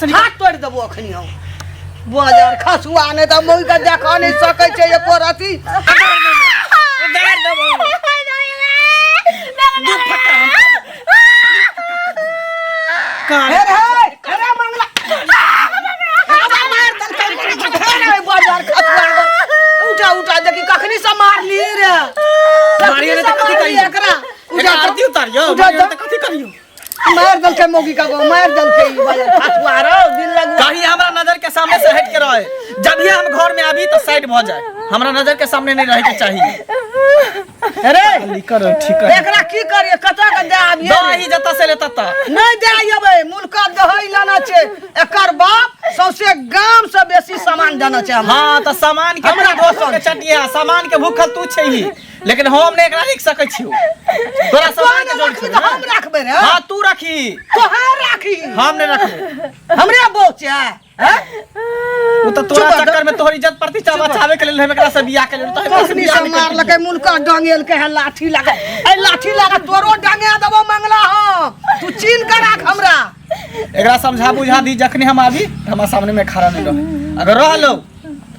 से हाथ तोड़ देबो अखनी हम बाजार खसुआ नहीं तो मुई के देखा नहीं सकै छै एको रति उधार देबो दू फटा अरे अरे मंगला मार दल के बाजार खसुआ उठा उठा देखी कखनी से मारली रे मारिए ने कथि करियो एकरा आरती उतारियो मारिए ने कथि करियो मार दल के मोगी का मार दल के बाजार खसुआ रो दिन लगवा कहीं हमरा नजर के सामने से हट के रहे जब भी हम घर में आबी तो साइड भ जाए हमरा नजर के सामने नहीं रहे के चाहिए अरे करो ठीक है एकरा की करिए कता के दे आबिए दही जता से लेता ता नहीं दे आइबे मुल्का दही लाना छे एकर बाप सौसे गाम से बेसी सामान जाना छे हां त सामान के हमरा भोसन के चटिया सामान के भूखल तू छही लेकिन हम ने एकरा लिख सकै छियो तोरा सामान के जोड़ के हम रखबे रे हां तू रखी तोहार राखी हम ने रखबे हमरे बोचे हैं वो तो तोरा चक्कर में तोहर इज्जत प्रतिष्ठा बचावे के लेल हम एकरा से बियाह के लेल तो कसनी से मार लके मुल्का डांगेल के है लाठी लगा ए लाठी लगा तोरो डांगे देबो मंगला हम तू चीन के राख हमरा एकरा समझा बुझा दी जखनी हम आबी हमरा सामने में खड़ा नहीं रह अगर रहलो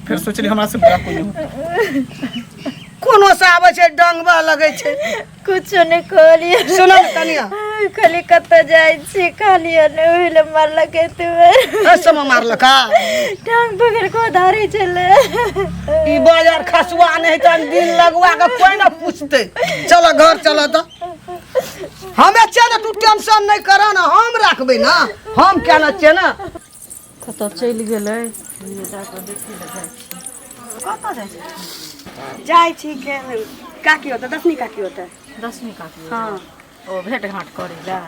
फिर सोचली हमरा से बुरा कोई नहीं कोनो से आवे छे डंगबा लगे छे कुछ नहीं कहलिए सुन तनिया खाली कत जाय छी खाली ने ओहिले मारला के तू ऐसे में मार लका टांग पकड़ को धारी चले ई बाजार खसुआ नहीं तो दिन लगवा के कोई ना पूछते चलो घर चलो तो हमें चल तू टेंशन नहीं करा ना हम रखबे ना हम क्या ना छे ना कत चल गेलै ये जाके देखि ले जाय छी कत जाय छी जाय छी के काकी होता 10वीं काकी होता 10वीं काकी हां ओ भेट घाट करे ला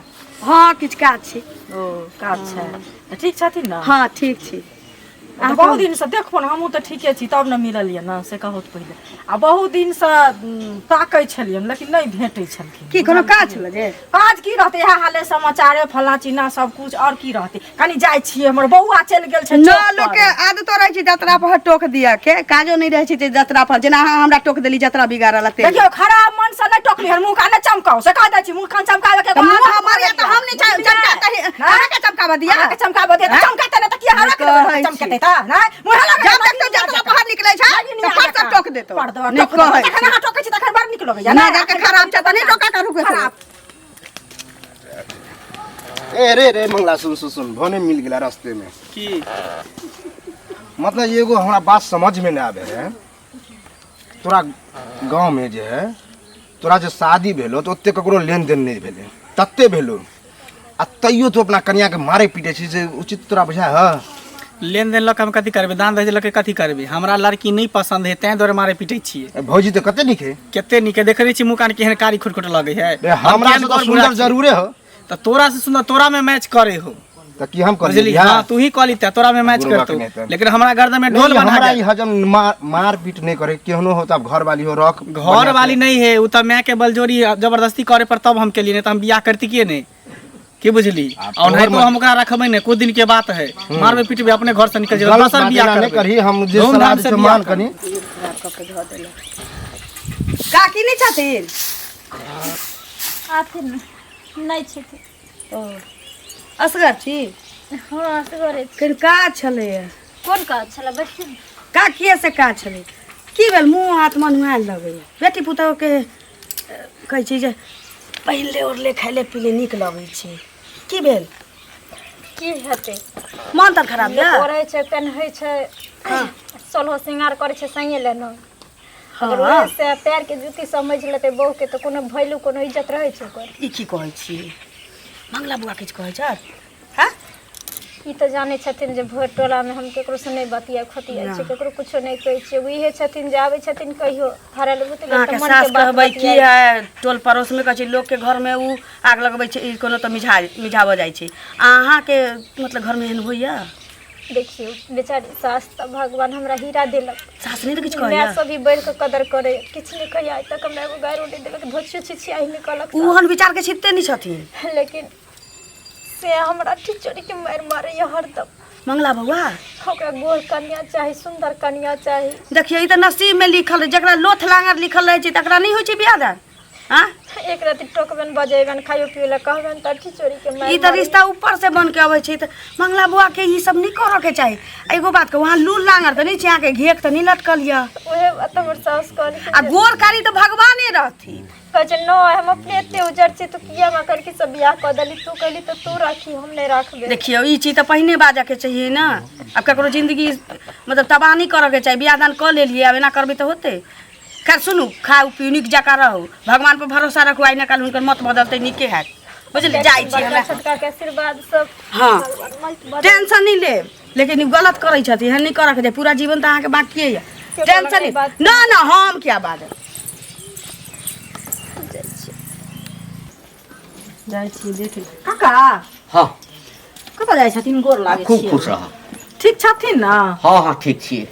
हां किछ काज छी ओ काज छै ठीक छथिन ना हां ठीक छी आ बहुत दिन से देखो ना हमहु त ठीके छी तब न मिललिए ना से कहत पहिले आ बहुत दिन से ताकै छलियन लेकिन नहीं भेटै छलखिन की कोनो काज छल जे काज की रहते यह हाले समाचारे फला चीना सब कुछ और की रहते कनी जाय छी हमर बौआ चल गेल छै ना लोग के आदतो रह छी जतरा पर टोक दिया के काजो नहीं रह छी जतरा पर जना हमरा टोक देली जतरा बिगाड़ल ते देखियो खराब मन से नहीं टोकली हर मुंह का न चमकाओ से कह दै छी मुंह खान चमकावे के मुंह हमारे तो हम नहीं चमकाते हमरा के चमकावा दिया के चमकावा दिया चमकाते न त की हमरा के चमकाते त ना मुंह लगा जब तक तो जतरा बाहर निकले छै तो फट से टोक देतो नहीं कहै तखन अहाँ टोकै छी तखन बाहर निकलोगे ना जाके खराब छ त नहीं टोका करू के खराब ए रे मंगला सुन भने मिल गेला रास्ते में की मतलब एगो हमरा बात समझ में नहीं आवे है तोरा गांव में जे है तोरा जो शादी भेलो तो ओते ककरो लेन देन नहीं भेले तत्ते भेलो आ तैयो तो अपना कन्या के मारे पीटे छी से उचित तोरा बुझा है लेन देन लक हम कथि करबे दान दहेज लक कथि करबे हमरा लड़की नहीं पसंद है तै द्वारे मारे पीटे छिए भौजी तो कते निके केते निके देख रही छी मुंह कान केहन कारी खुटखुट लगे है हमरा से तो सुंदर जरूरे हो त तोरा से सुंदर तोरा में मैच करे हो त की हम कर बुझली हां तू ही कहली त तोरा में मैच करतो लेकिन हमरा गर्दन में ढोल बना हमरा ई हजम मार पीट नहीं करे केहनो हो तब घर वाली हो रख घर वाली नहीं है उ त मैं के बलजोरी जबरदस्ती करे पर तब हम के लिए नहीं त हम बियाह करती किए नहीं की बुझली और नहीं तो हम ओकरा रखबै ने कुछ दिन के बात है मारबे पीटबे अपने घर से निकल जेबे दोसर बियाह नहीं करही हम जे सलाह से मान कनी काकी नहीं छथिन आथिन नहीं छथि ओ असगर छी हां असगरे किन काज छले कोन काज छला बच्ची का किए से काज छले की भेल मुंह हाथ मनुआल लगे बेटी पुतौ के कहै छी जे पहिले ओरले खाइले पीले निक लगे छै की भेल की हेते मन त खराब है करे छै पेनहै छै सोलहो सिंगार करे छै संगे लेनो अगर से पैर के जूती समझ लेते बहू के तो कोनो वैल्यू कोनो इज्जत रहे छै ओकर ई की कहै छी मंगला बुआ किछ कहै छ हां ई तो जाने छथिन जे भोर टोला में हम केकरो से नहीं बतिया खतिया छै केकरो कुछो नहीं कहै छै उहे छथिन जे आबै छथिन कहियो हरल बुत ले त मन के बात की है टोल पड़ोस में कहै छै लोग के घर में उ आग लगबै छै ई कोनो त मिझाव जाय छै अहाँ के मतलब घर में एहन होइया देखियो बेचारी सास त भगवान हमरा हीरा देलक सास नहीं तो किछ कहै मैं सभी बढ़ के कदर करे किछ नहीं कहै आज तक हमरा एगो गाय रोटी देलक भोछियो छिछिया ही निकलक उहन विचार के छिते नहीं छथिन लेकिन से हमरा ठिचोरी के मारे ये हरदम मंगला बउआ ओकरा गोर कन्या चाही सुंदर कन्या चाही देखिए ई त नसीब में लिखल है जकरा लोथ लांगर लिखल रहे छै तकरा नहीं होय छै बियाह दान हाँ एक राति टोकबन बजेबन खाइयो पियो कहबन तठी चोरी के मार ई तो रिश्ता ऊपर से बन के अबै छै त मंगला बुआ के ई सब नहीं करे के चाही। एगो बात के वहां लूल लांगर त नहीं छै के घेक त नहीं लटकल या ओहे अतमर सास कहली आ गोर कारी तो भगवाने रहथी कहे न हम अपने एते उजर छी तो किया मा करके सब बियाह क दली तू कहली तो तू राखी हम नहीं राखबे। देखियो ई चीज तो पहिने बाजा के चाहिए ना। अब ककरो जिंदगी मतलब तबाह नहीं करे के चाहिए। बियाह दान क लेलिए अब एना करबे तो होते। खैर सुनू खाओ पियो निक जका रहो भगवान पर भरोसा रखो आइ ना काल हुनकर मत बदलते निके है बुझली जाई छी हमरा छोटका के आशीर्वाद सब हां टेंशन नहीं ले लेकिन ई गलत करै छथि एहन नहीं करे के पूरा जीवन त अहाँ के बाकी है टेंशन नहीं ना ना हम क्या बात है जाइ छी देख काका हाँ कतऽ जाइ छथिन गोर लागे खूब छी खुश रह। ठीक छथिन ना हाँ हाँ ठीक छियै।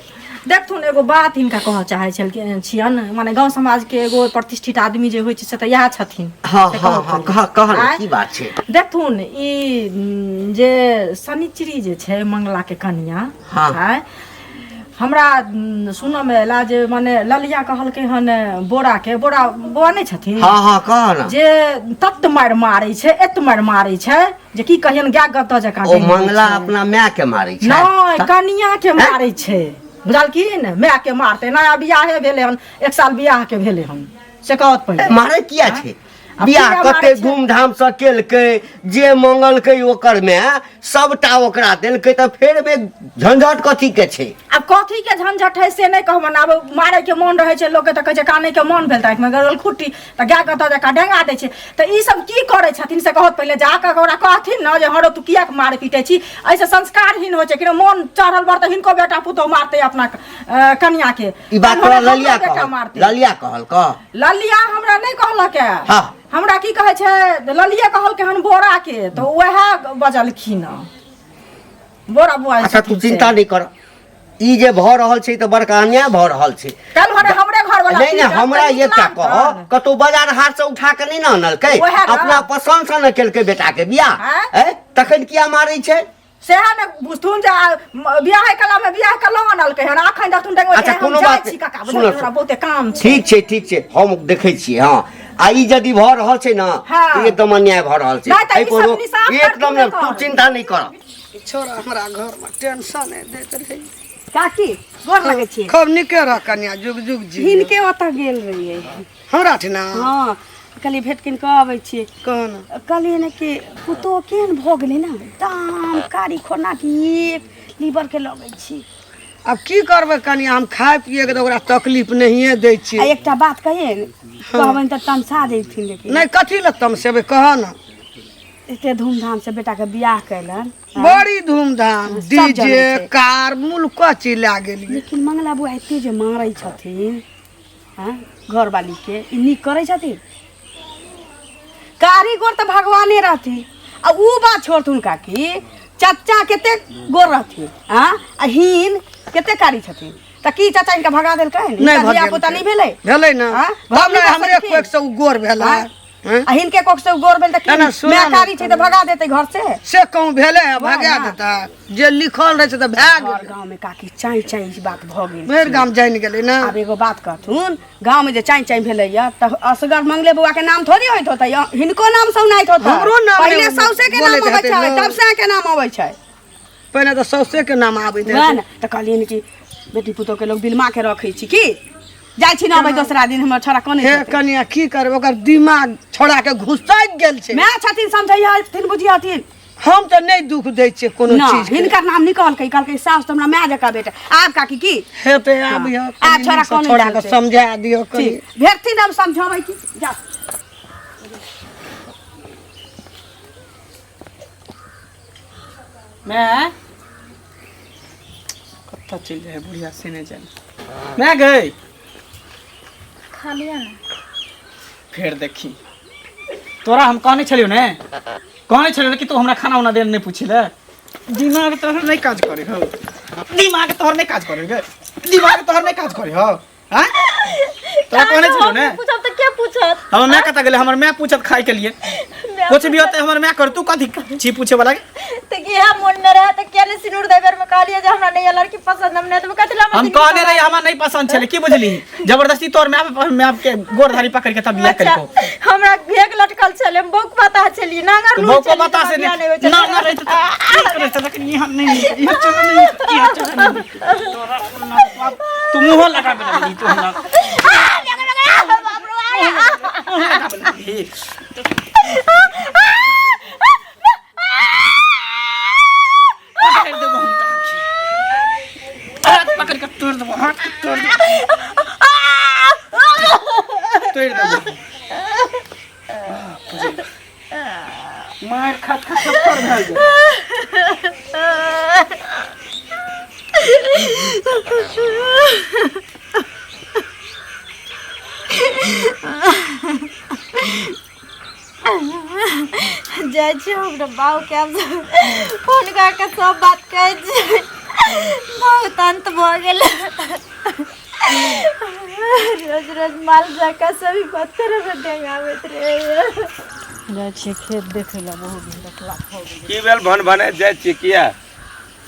देखथुन एगो बात हिनका कहऽ चाहे छलखिन छियन माने गांव समाज के एगो प्रतिष्ठित आदमी जे होइ छै से तऽ इएह छथिन। हाँ से हाँ हाँ कहऽ कह आँय? की बात छै। देखथुन ई जे शनिचरी जे छै मंगला के कन्या हाँ। है हमरा सुनऽ में एला जे माने ललिया कहलकै हन बोरा के बोरा बोआ नहीं छथिन हाँ हाँ कह ना। जे तत मार मारै छै एत मार मारै छै जे की कहियन गाय गत्ता जकाँ ओ मंगला अपना माय के मारै छै। नहीं कनिया के मारै छै बुझलखिन माय के मारते नया बियाहे भेले हन 1 साल बियाह के भेले हन से कहत पहिले मारे किया छै अब बियाह किया कते मारै छै? धूमधाम से केलकै जे मंगलकै ओकर में सबटा ओकरा देलकै त फेर में झंझट कथी के छै। अब कथी के झंझट है से नहीं कहबन। अब मारे के मन रहे छै लोग के त कहे छै काने के मन भेल त में गरल खुट्टी त गाय गत्ता जका डेंगा दै छै त ई सब की करे छथिन से कहत पहिले जाके ओकरा कहथिन न जे हरो तू किया के मारे पीटे छी ऐसे संस्कारहीन होइ छै कि मन चढ़ल बर त हिनको बेटा पुतौ मारते अपना कन्या के ई बात हमरा तोरा ललिया बेटा कहल मारते ललिया कहल कह। ललिया हमरा नहीं कहलक है हाँ। हमरा की कहे छै ललिया कहलकै हन बोरा के तो वह बजलखिन बोरा बुआ अच्छा तू चिंता नहीं कर ई जे भ रहल छै त बड़का अन्याय भ रहल छै। कल भरे हमरे घर वाला नहीं नहीं हमरा ये तक कह कतौ बाजार हाट से उठा के नहीं न अनलकै ओहे ना। अपना पसंद से न केलकै बेटा के बियाह हैं? तखन किया मारै छै। सेहा ने बुझथुन जे बियाह कला में बियाह कला अनलकै हन अखन देखथुन देखो अच्छा, हम कोनो जाइ बात छी नहीं। काका सुनो, हमरा बहुते काम छै। ठीक छै हम देखै छियै। हाँ आ ई यदि भ रहल छै न हाँ। त एकदम अन्याय भ रहल छै। नहीं त एहि ई कोनो सब निसाफ एकदम करतुन तू कर। चिंता नहीं कर। छोरा हमरा घर में टेंशन है देत रही काकी गोर लगे छी खूब निके रह कन्या जुग जुग जी हिनके ओतऽ गेल रहिए। हमरा ठिना हाँ कहली भेट किन कऽ अबै छी कौन कहलिए ने कि पुतो केहन भऽ गेलै ने दाम कारी खोना की एक लीवर के लगै छी। अब की करबै कन्या हम खाए पिए के तो ओकरा तकलीफ नहिए दै आ छियै। एकटा बात कहिए कहबनि तऽ तमसा देथिन लेकिन नहीं कथी ल तमसेबै कह न। एते धूमधाम से बेटा के बियाह कैलन बड़ी धूमधाम सब जनै डीजे छै। कार मुल्क चिल्ला गेलिए। लेकिन मंगला बुआ एते जे मारै छथिन हाँ घरवाली के ई नीक करै छथिन। कारीगर तऽ भगवाने रहथिन आ ऊ बात छोड़थुन काकी चाचा केते गोर रहथिन हाँ आ हिन केते कारी छथिन त की चाचा इनका भगा देलकै नहीं धिया पुता नहीं भेलै भेलै ना हाँ? तब घर ना में हमरे बसलखिन। कोई से उ गोर भेला हाँ? हैं? आ हिनके कोक से गोर भेल त ना, ना, की सुनो मैं ना। कारी छै त भगा देतै घर से कहूँ भेले है भगा ना। देता जे लिखल रहे छै त भाग घर गांव में काकी चाई चाई ई बात भ गेल मेर गाम जाइन गेलै ना। अब एगो बात कहथुन गांव में जे चाई चाई भेलैया त असगर मंगले बुआ के नाम थोड़ी होइत होतै हिनको नाम सुनाइत होतै हमरो नाम पहिले नहीं सौसे के बोलैत नाम अबै हेतै छै लोग। तब से के नाम अबै छै पहले तो सौसे के नाम आबै वैह न त कहलियन कि बेटी पुतो के लोग बिलमा के रखै छी की जाइ छी न अबै दोसरा दिन हमर छोरा कोने हे कनिया की करबै ओकर दिमाग छोड़ा के घुसैक गेल छै। मैं छथिन समझैया हथिन बुझियाथिन हम तो नहीं दुख दै छियै कोनो न चीज के। हिनकर नाम निकलकै कहलकै सास त हमरा माय जका बेटा आब काकी की हेतै आब यह आ छोड़ा कोन छोड़ा के समझा दियो कनी। ठीक भेटथिन हम समझाबै की जा मैं कत्ता चल जाए बुढ़िया से नहीं जाए मैं गई खा लिया ना फिर देखी तोरा हम कहने छलियो ने कहने छलियो कि तू हमरा खाना उना देर नहीं पूछिले दिमाग तोहर नहीं काज करे हो दिमाग तोहर नहीं काज करे गे दिमाग तोहर नहीं काज करे हो हैं तोरा कहने छलियो ने पूछब तो क्या पूछत हम मैं कता गेले हमर मैं पूछत खाए के लिए मैं कुछ भी होता है हमारे मैं कर तू कथी छी पूछे वाला तो कि हम मन में रहे तो क्या ने सिनुर देवर में कहलिए जे हमरा नहीं लड़की पसंद हमने तो कहला हम कहने रही हमारा नहीं पसंद छले की बुझली जबरदस्ती तोर मैं आपके गोरधारी पकड़ के तब बियाह करिको हमरा भेग लटकल छले बहु पता छली नागर बहु को बता से ना ना रही तो लेकिन यहाँ नहीं यहाँ चलो नहीं तोरा तू मुंह लगा बेटा तू हमरा पकड़ कर तोड़ दो हाथ तोड़ दो मार खात खात सब पर भेल जाय छी हमरा बाऊ के अब फोन करके सब बात कह छी बहुत अंत भ गेल रोज रोज माल जाका सभी पत्थर में डेंगावत रे जाय छी खेत देखे ला बहुत देखला हो गेल की भेल भन भने जाइ छी किया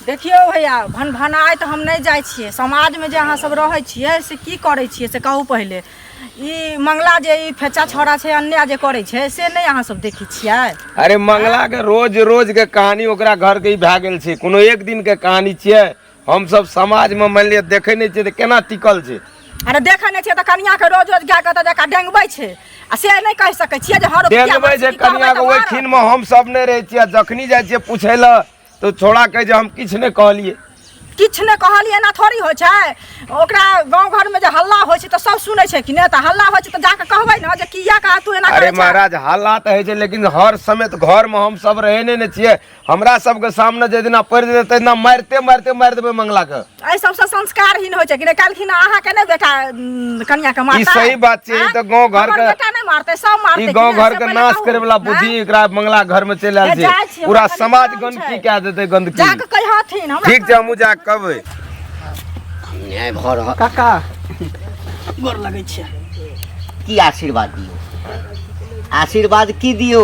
देखियो भैया भन भनाय तो हम नहीं जाय छियै समाज में जे अहाँ सब रहै छियै से की करै छियै से कहू पहिले ई मंगला जे ई फेचा छोड़ा छै अन्य जे करै छै से नहीं अहाँ सब देखै छियै अरे मंगला के रोज रोज के कहानी ओकरा घर के ही भए गेल छै कोनो एक दिन के कहानी छियै हम सब समाज में मान लिअ देखै नहीं छियै त केना टिकल छै अरे देखै नहीं छियै त कनिया के रोज रोज क्या कहता जका डेंगबै छै आ से नहीं कह सकै छियै जे हर डेंगबै जे कनिया के ओइ खिन में हम सब नहीं रहै छियै जखनी जाइ छियै पूछै ल तो छोड़ा कहे जे हम किछ नहीं कहलिए किछ ने कहलिए ना थोड़ी हो छै ओकरा गांव घर में जे हल्ला होय छै त सब सुनै छै कि ने त हल्ला होय छै त जाके कहबै न जे किया का तू एना अरे महाराज हल्ला त है छै लेकिन हर समय तो घर में हम सब रहे नहीं छियै हमरा सब के सामने जे दिना पड़ जेतै तेना मारते मारते मार देबै मंगला के ऐ सबसे संस्कारहीन होय छै कि ने कालखिन अहाँ के ने बेटा कन्या के मारता ई सही बात छै ई त गांव घर के बेटा नहीं मारते सब मारते ई गांव घर के नाश करे वाला बुद्धि एकरा मंगला घर में चल आयल छै पूरा समाज गंदगी कए देतै गंदगी जाके कहथिन हमरा ठीक छै हमहु जा कहबै न्याय भऽ रहल काका गोर लगै छै की आशीर्वाद दियो आशीर्वाद की दियो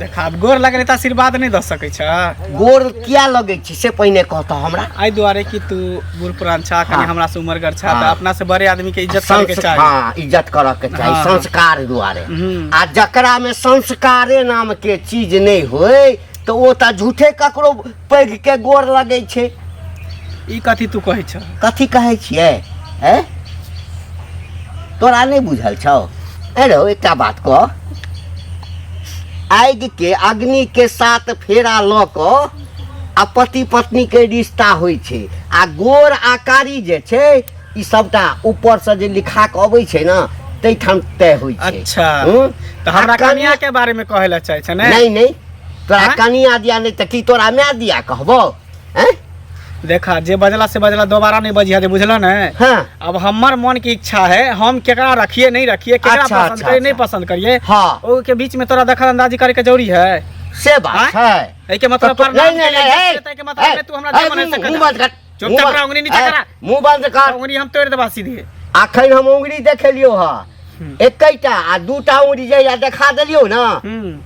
देखा अब गोर लगले त आशीर्वाद नहीं द सकै छ गोर किया लगै छै से पहिने कहतो हमरा आई दुआरे कि तू बूढ़ पुरान छा कनी हमरा से उमरगर छा त हाँ। अपना से बड़े आदमी के इज्जत करे के चाही हाँ इज्जत करऽ के चाही हाँ। संस्कार दुआरे हम्म। आ जकरा में संस्कारे नाम के चीज नहीं होय तो ओ त झूठे ककरो पैघ के गोर लगै छै ई कथी तू कहै छ कथी कहै छियै हैं तोरा नहीं बुझल छौ अरे एकटा बात कह आगि के अग्नि के साथ फेरा ल क आ पति पत्नी के रिश्ता होय छै आ गोर आकारी जे छै ई सबटा ऊपर से जे लिखा के अबै छै ना तै ठाम तय होय छै अच्छा हम्म? तो हमरा आ कन्या के बारे में कहे ला चाहे छ ने नहीं नहीं तोरा हाँ? कनिया दिया नहीं त की तोरा मैं दिया कहबो हैं देखा जे बजला से बजला दोबारा नहीं बजिया जे बुझल ने हाँ अब हमर मन की इच्छा है हम केकरा रखिए नहीं रखिए केकरा अच्छा, पसंद अच्छा, करिए नहीं अच्छा। पसंद करिए हाँ ओ के बीच में तोरा दखल अंदाजी करे के जरूरी है से बात है ए के मतलब पर नहीं नहीं नहीं के मतलब में तू हमरा जमन है मुंह बंद कर चुपचाप रह, उंगली नीचे करा। मुंह बंद कर उंगली हम तोड़ देबा सीधे अखन हम उंगली देखेलियो हा एकैटा आ दूटा उंगली जे या देखा देलियो ना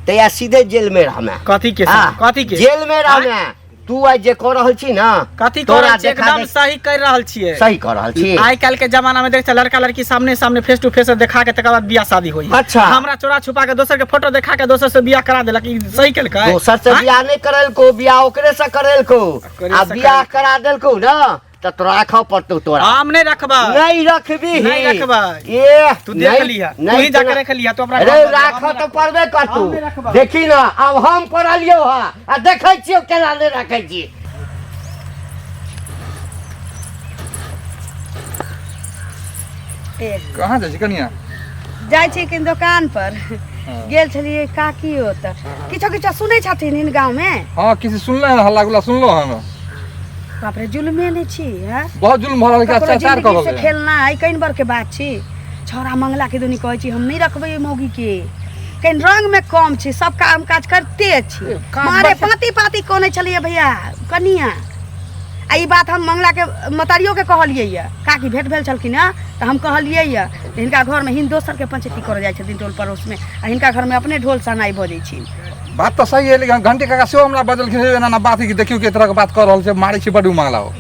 ते या सीधे जेल में रहमे कथी के हाँ, कथी के जेल में रहमे तू आज जे कर रहल छी ना कथी तोरा कर देखा एकदम दे- सही कर रहल छिए सही कर रहल छी आई काल के जमाना में देख लड़का लड़की सामने सामने फेस टू फेस देखा के तकर बाद बियाह शादी होई अच्छा। हमरा चोरा छुपा के दोसर के फोटो देखा के दोसर से बियाह करा देलक ई सही केलकै दोसर से बियाह नहीं करल को बियाह ओकरे से करल को ओकरे आ से बियाह करल करा देल को ना त तोरा राखो पड़तो तोरा हम नहीं रखबा नहीं रखबी नहीं रखबा। ये तू देख नहीं- लिया तू नहीं ही जाके तना- रख लिया तो अपना अरे घर में राखो तो पड़बे कर हम नहीं तू रखबा। देखी ना अब हम पढ़लियो हा आ देखै छियो केना नहीं रखै छी कहाँ जाइ छी कनिया जाइ छी कि दुकान पर गेल छलिए काकी ओतऽ किछो किछो सुनै छथिन इन गाँव में हाँ किसी सुनले हैं हल्ला गुल्ला सुनलो हम बाप रे जुलमे नहीं छी है बहुत जुल्म भऽ रहल के ककरो अत्याचार कर जिंदगी से रहल है खेलना है कहीं बर के बात छी छोरा मंगला के दुनी कहै छी हम नहीं रखबै मौगी के कहीं रंग में कम छी सब काम काज करते छी काम मारे बच्चा- पाती पाती कोने चलिए भैया कनिया आ ई बात हम मंगला के मतारियो के कहलिए या काकी भेंट भेल छलखिन हँ तो हम कहलिए या हिनका घर में हिन दोसर के पंचायती कर जाय छथिन टोल पड़ोस में आ हिनका घर में अपने ढोल सनाई बजै छी। बात तो सही है लेकिन घंटी काका सेहो हमरा बदलखिन एना ना बात है कि देखियो कि तरह के बात कर रहल छै मारै छी बड मंगला हो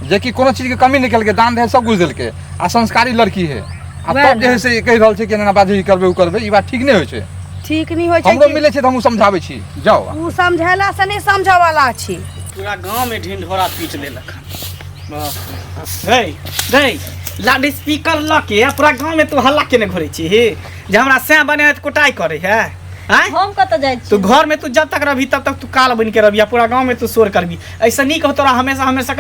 जे कि कोनो चीज के कमी निकल के दान दे सब कुछ देलके आ संस्कारी लड़की है आ तब जे है से कहि रहल छै कि एना बात करबे उ करबे ई बात ठीक नहीं होय छै। ठीक नहीं होय छै हमरो मिले छै त हम समझाबै छी जाओ उ समझैला से नहीं समझ वाला छी। पूरा गांव में ढिंढोरा पीट देलक हे रे लाउड स्पीकर ल के पूरा गांव में तू हल्ला केने घुरै छी जे हमरा से बने त कुटाई करे है। हैं हम कत जाय छी तू घर में तू जब तक रहबी तब तक तू काल बन के रहबी पूरा गांव में तू शोर करबी ऐसा नहीं कहो तोरा हमेशा हमेशा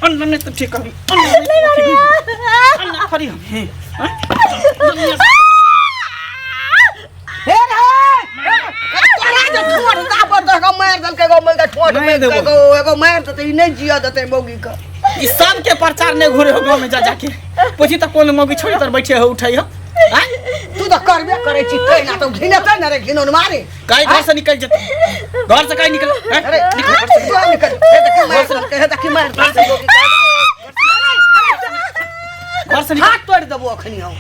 अन्ना तो ठीक करबी अन्ना खरी हम हैं हे रे तोरा जे ठोड़ दाबर द के मार दल के गो मल के ठोड़ में के एगो मार त ई नहीं जिया देते मौगी का ई सब के प्रचार ने घुरे हो गांव में जा जाके पूछी त कोन मौगी छोड़ी तर बैठे हो उठाई हो हैं तू तो करबे करे छी ना तो घिनते न रे घिनोन मारे काई घर से निकल जते घर से काई निकल अरे निकल हे देखी मार हे देखी मार घर से निकल हाथ तोड़ देबो अखनी हम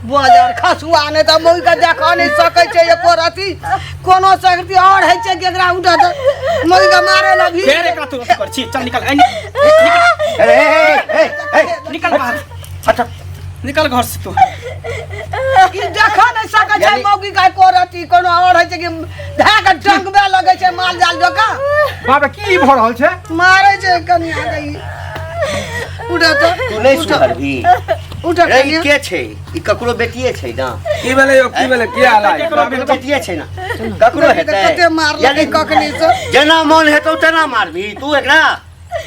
बाजार खसुआ ने त मौगी के देखा नहीं सकै छै एको राती कोनो सकती और है छै केकरा उठा त मौगी के मारे लगी फेर एकरा तू कर छी चल निकल निकल बाहर अच्छा निकल घर से तू ई देखा नहीं सकै छै मौगी के एको राती कोनो और है छै कि धाक डंगबे लगे छै माल जाल जका बाबा की भ रहल छै मारे छै कनिया गई उठा त तू नहीं सुधरबी उठा रे ई के छै ई ककरो बेटिए छै ना की भेलै यो की भेलै की हाल है ककरो बेटिए छै ना ककरो हेतै कते मार लगे कखनी से जेना मन हेतौ तेना मारबी तू एकरा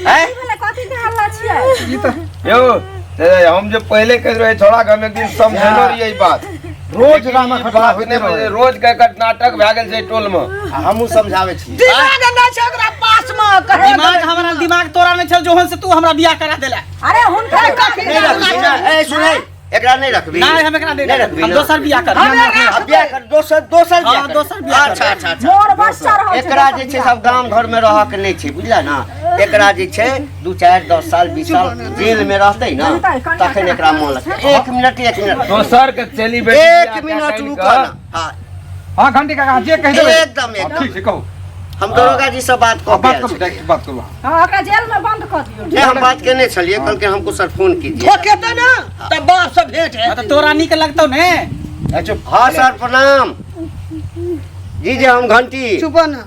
हैं कथी के हल्ला छियै यो हम जो पहले कह रहे थोड़ा घर में दिन समझलो रही बात रोज रामा खटला होते रहे रोज के नाटक भए गेल छै टोल में हमहू समझावे छी दिमाग नहीं छै ओकरा पास में कहे दिमाग हमरा दिमाग तोरा नहीं छल जोहन से तू हमरा बियाह करा देला अरे हुनका नहीं रखबी ना ए सुनै एकरा नहीं रखबी नहीं हम एकरा नहीं रखबी हम दोसर बियाह कर अब बियाह कर दोसर बियाह हां दोसर बियाह अच्छा अच्छा मोर बच्चा रह एकरा जे छै सब गांव घर में रह के नहीं छै बुझला ना एकरा जे छै 2 4 10 साल 20 साल जेल में रहतै ना तखन एकरा मोन लगतै 1 मिनट दोसर के चली एक मिनट रुक ना हां हां घंटी काका जे कह देबै एकदम ठीक छै कहू हम दरोगा जी से बात बात कर करू डायरेक्ट बात करू हां ओकरा जेल में बंद कर दियो ये हम बात करने चलिए कल के हमको सर फोन कीजिए ठोके त ना तब बाप से भेंट है तो तोरा निक लगतौ ने अच्छा हाँ सर प्रणाम जी जी हम घंटी चुप ना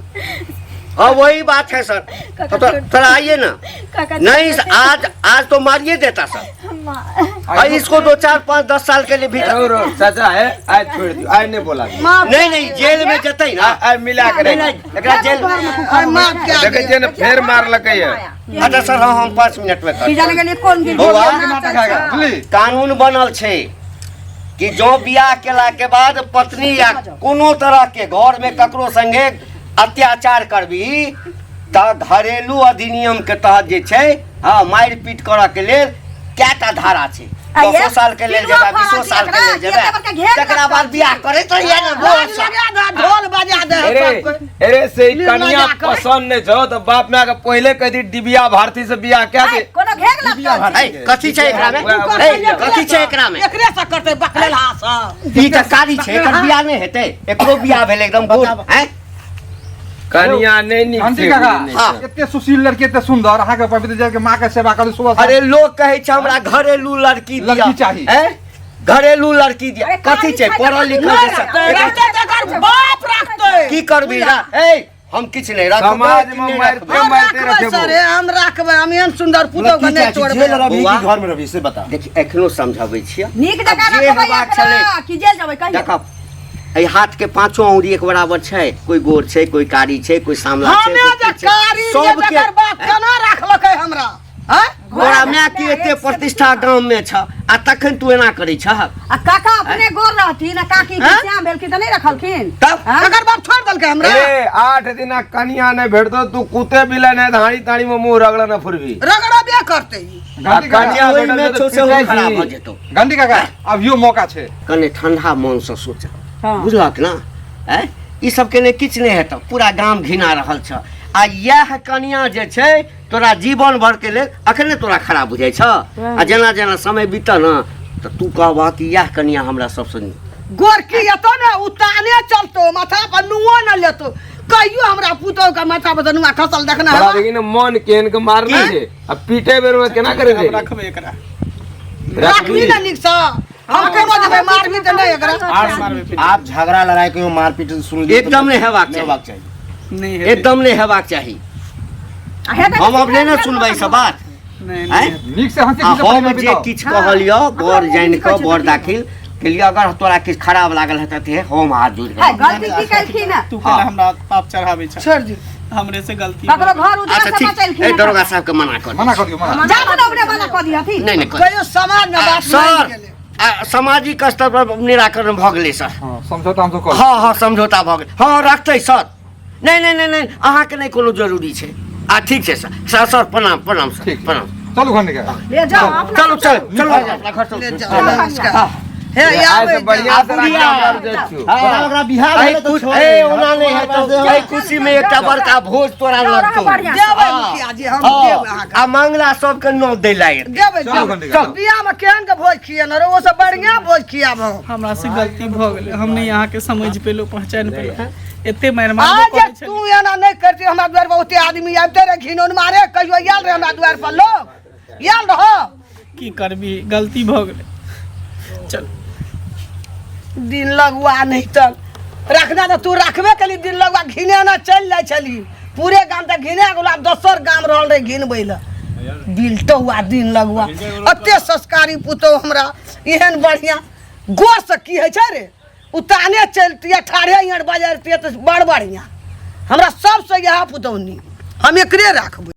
हाँ वही बात है सर सर आइए ना नहीं आज तो मारिए देता सर इसको 2 4 5 10 साल के लिए भी चाचा है आज छोड़ दियो आज नहीं बोला नहीं जेल में जतई ना आज मिला करे एकरा जेल मार के देखे जे ने फेर मार लकै है अच्छा सर हाँ हम 5 मिनट में की जाने के लिए कौन गिर बौआ, नाटक आएगा बुझली कानून बनल छै कि जो बियाह केला के बाद पत्नी या कोनो तरह के घर में ककरो संगे अत्याचार करबी त घरेलू अधिनियम के तहत जे छै हाँ मार पीट करऽ के लेल कैटा धारा छै 10 साल के लेल जेबा 20 साल के लेल जेबा तकरा बाद बियाह करे त ये ना बोल ढोल बजा दे अरे से कन्या पसंद नहीं छो तो बाप माँ के पहले कह दी डिबिया भारती से बियाह क्या दे कोनो घेर लगतौ कथी छै एकरा में कथी छै एकरा में एकरे से करते बकलेल हास ई त कारी छै एकर बियाह नहीं हेतै एकरो बियाह भेल एकदम गुड हैं कन्या नहीं घंटी निक काका एते सुशील लड़की एते सुंदर अहाँ के पवित्र जल के माँ के सेवा करू सुबह अरे लोग कहे छै हमरा घरेलू लड़की दिया लड़की चाही। हैं घरेलू लड़की दिया कथी छै पढ़ल लिखल छै बाप रखते की करबी रा ए हम किछ नहीं रखबै समाज में मारते रखे सर हम रखबै हम एहन सुंदर पुतौ के नहीं छोड़बै रवि की घर में रवि से बता देखि एखनो समझाबै छियै नीक जगह जे रखबै हेबाक छलै कि जेल जेबै कहियो देखब ए हाथ के 5 अंगुरी एक बराबर छै कोई गोर छै कोई कारी छै कोई सामला छै हमे जे कारी जे जकर बाप केना रखलकै हमरा हैं गोरा माय की एते प्रतिष्ठा गांव में छ आ तखन तू एना करै छ आ काका अपने गोर रहथिन आ काकी के श्याम भेलखिन त नहीं रखलखिन तब एकर बाप छोड़ देलकै हमरा अरे 8 दिन कन्या नहीं भेटतो तू कुत्ते बिले नहीं धाड़ी ताड़ी में मुंह रगड़ा न फुरबी रगड़ा बे करते घंटी काका कन्या ओहि में भेटल छौ तो से पिटाई खराब छी। भ जेतौ घंटी काका अब यो मौका छै कने ठंडा मन से सोच हाँ। बुझलक ना ऐ ई सब के ने किछ नहीं हेतौ पूरा गांव घिना रहल छ आ यह कनिया जे छै तोरा जीवन भर के लेल अखने तोरा खराब बुझाइ छ आ जेना जेना समय बीत न त तू कहबा कि यह कनिया हमरा सबसे नीक गोरकी एतो ने उताने चलतो माथा पर नुओ न लेतो कहियो हमरा पुतौ का माथा पर नुआ खसल देखना बड़ा है देखी ना मन केहन के मारना छै आ पीटे बेर में केना करे रे रखबे एकरा रखबी ना निक सा हम कोनो जबे मारबी त नहीं एकरा आर मारबे फिर आप झगड़ा लड़ाई के मारपीट सुन ली एकदम नहीं हेबाक हेबाक चाहिए चाहिए नहीं है एकदम नहीं हेबाक चाही हम अब नहीं ना सुनबै सब बात नहीं हैं नीक से हंसी आ खुशी हम में जे बिताओ। किछ कहलियो बर जान के बर दाखिल के लिए अगर तोरा किछ खराब लागल हेतै ते हम हाथ जोड़ है के गलती की कैलखी ना तू पहले हमरा पाप चढ़ावे छ छोड़ दी हमरे से गलती ककरो घर उजाड़ अच्छा से ठीक बचैलखी ए दरोगा साहब के मना कर मना कर दियो मना जा तो अपने मना कर दिया थी नहीं नहीं कर कहियो समाज में बात नहीं सर गेले सामाजिक स्तर पर निराकरण भ गेलै सर हाँ समझौता हम तो कर हाँ हाँ समझौता भ गेल हाँ रखतै सर नहीं नहीं नहीं नहीं अहाँके नहीं कोनो जरूरी छै आ ठीक छै सर सर प्रणाम प्रणाम सर ठीक प्रणाम चलू घर निकल ले जाओ अपना चलो चलो चलो अपना घर ले चलो जाओ नमस्कार हे आज आवे से बढ़िया से राखी हमरा जे छु बड़ा ओकरा बिहार आई भेलै तो कुछ छोड़ ए ओना नहीं है तो आई खुशी में एकटा बड़का भोज तोरा लगतौ बढ़िया देबै मुखिया जी हम देब हाँ, अहाँके आ मंगला सबके नौ दै लागे देबै चलो देबै। निकल। बियाह में केहन के भोज खियन रे वो सब बढ़िया भोज खियाब हम हमरा से गलती भ गेलै हमने यहाँ के समझ पेलो पहचान पेलो एते मार मार आज करे छै तू एना नहीं करती हमरा द्वार पर ओते आदमी आबते रे घिनौन मारे कहियो आयल रे हमरा द्वार पर लोग आयल रहो की करबी गलती भ गेलै चल दिन लगवा नहीं तक रखना तो तू रखबे कली दिन लगवा घिने ना चल जाय छली पूरे गांव तक घिने गेला दोसर गांव रहल रे घिनबै ला बिलटो हुआ दिन लगवा अते संस्कारी पुतो हमरा एहन बढ़िया गोर से की है छै रे उताने चलती ठाढ़े यहाँ बाजारती तो बड़ बढ़िया हमरा सबसे यह पुतौनी हम एकरे राखबै।